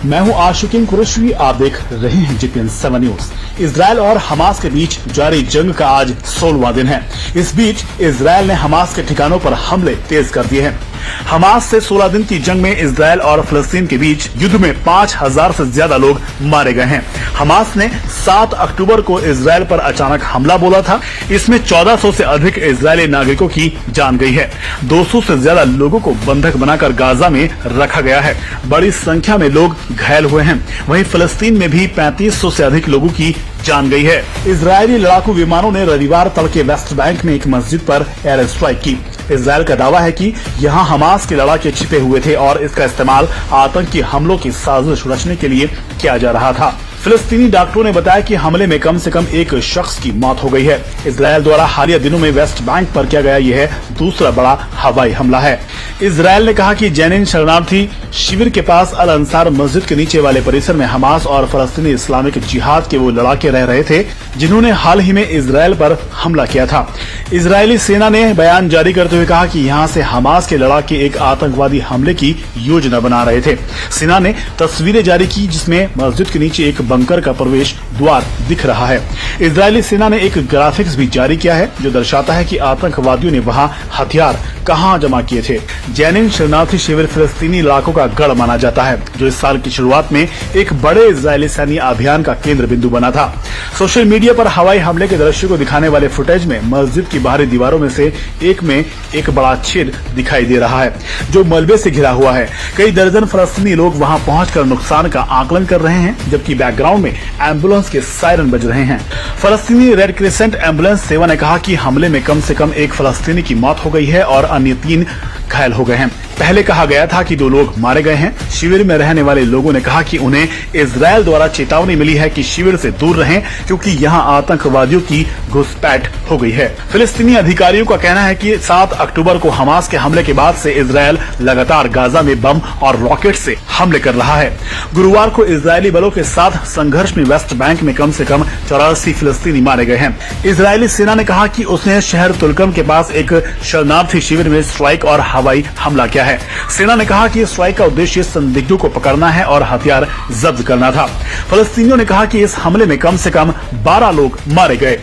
मैं हूं आशिकीन कुरैशी, आप देख रहे हैं GPN 7 न्यूज। इजरायल और हमास के बीच जारी जंग का आज 16वां दिन है। इस बीच इजरायल ने हमास के ठिकानों पर हमले तेज कर दिए हैं। हमास से 16 दिन की जंग में इजरायल और फलस्तीन के बीच युद्ध में 5000 से ज्यादा लोग मारे गए हैं। हमास ने 7 अक्टूबर को इजरायल पर अचानक हमला बोला था। इसमें 1400 से अधिक इजरायली नागरिकों की जान गई है। 200 से ज्यादा लोगों को बंधक बनाकर गाजा में रखा गया है। बड़ी संख्या में लोग घायल हुए हैं। वहीं फलस्तीन में भी 3500 से अधिक लोगों की जान गई है। इजरायली लड़ाकू विमानों ने रविवार तड़के वेस्ट बैंक में एक मस्जिद पर एयर स्ट्राइक की। इजरायल का दावा है कि यहां हमास के लड़ाके छिपे हुए थे और इसका इस्तेमाल आतंकी हमलों की साजिश रचने के लिए किया जा रहा था। फिलिस्तीनी डॉक्टरों ने बताया कि हमले में कम से कम एक शख्स की मौत हो गई है। इजरायल द्वारा हालिया दिनों में वेस्ट बैंक पर किया गया यह दूसरा बड़ा हवाई हमला है। इजरायल ने कहा कि जेनिन शरणार्थी शिविर के पास अल अंसार मस्जिद के नीचे वाले परिसर में हमास और फलस्तीनी इस्लामिक जिहाद के वो लड़ाके रह रहे थे जिन्होंने हाल ही में इजरायल पर हमला किया था। इजरायली सेना ने बयान जारी करते हुए कहा कि यहां से हमास के लड़ाके एक आतंकवादी हमले की योजना बना रहे थे। सेना ने तस्वीरें जारी की जिसमें मस्जिद के नीचे एक बंकर का प्रवेश द्वार दिख रहा है। इजरायली सेना ने एक ग्राफिक्स भी जारी किया है जो दर्शाता है कि आतंकवादियों ने वहां हथियार कहां जमा किए थे। जेनिन शरणार्थी शिविर फिलिस्तीनी इलाकों का गढ़ माना जाता है जो इस साल की शुरुआत में एक बड़े इजरायली सैन्य अभियान का केंद्र बिंदु बना था। सोशल मीडिया पर हवाई हमले के दृश्य को दिखाने वाले फुटेज में मस्जिद की बाहरी दीवारों में से एक में एक बड़ा छेद दिखाई दे रहा है जो मलबे से घिरा हुआ है। कई दर्जन फलस्तीनी लोग वहां पहुंचकर नुकसान का आकलन कर रहे हैं जबकि बैकग्राउंड में एम्बुलेंस के सायरन बज रहे हैं। फलस्तीनी रेड क्रिसेंट एम्बुलेंस सेवा ने कहा कि हमले में कम से कम एक फलस्तीनी की मौत हो गई है और अन्य 3 घायल हो गए हैं। पहले कहा गया था कि 2 लोग मारे गए हैं। शिविर में रहने वाले लोगों ने कहा कि उन्हें इजरायल द्वारा चेतावनी मिली है कि शिविर से दूर रहें क्योंकि यहां आतंकवादियों की घुसपैठ हो गई है। फिलिस्तीनी अधिकारियों का कहना है कि 7 अक्टूबर को हमास के हमले के बाद से इजरायल लगातार गाजा में बम और रॉकेट से हमले कर रहा है। गुरुवार को इजरायली बलों के साथ संघर्ष में वेस्ट बैंक में कम से कम 84 फिलिस्तीनी मारे गए हैं। इजरायली सेना ने कहा कि उसने शहर तुलकम के पास एक शरणार्थी शिविर में स्ट्राइक और हवाई हमला किया है। सेना ने कहा कि स्ट्राइक का उद्देश्य संदिग्धों को पकड़ना है और हथियार जब्त करना था। फलस्तीनियों ने कहा कि इस हमले में कम से कम 12 लोग मारे गए।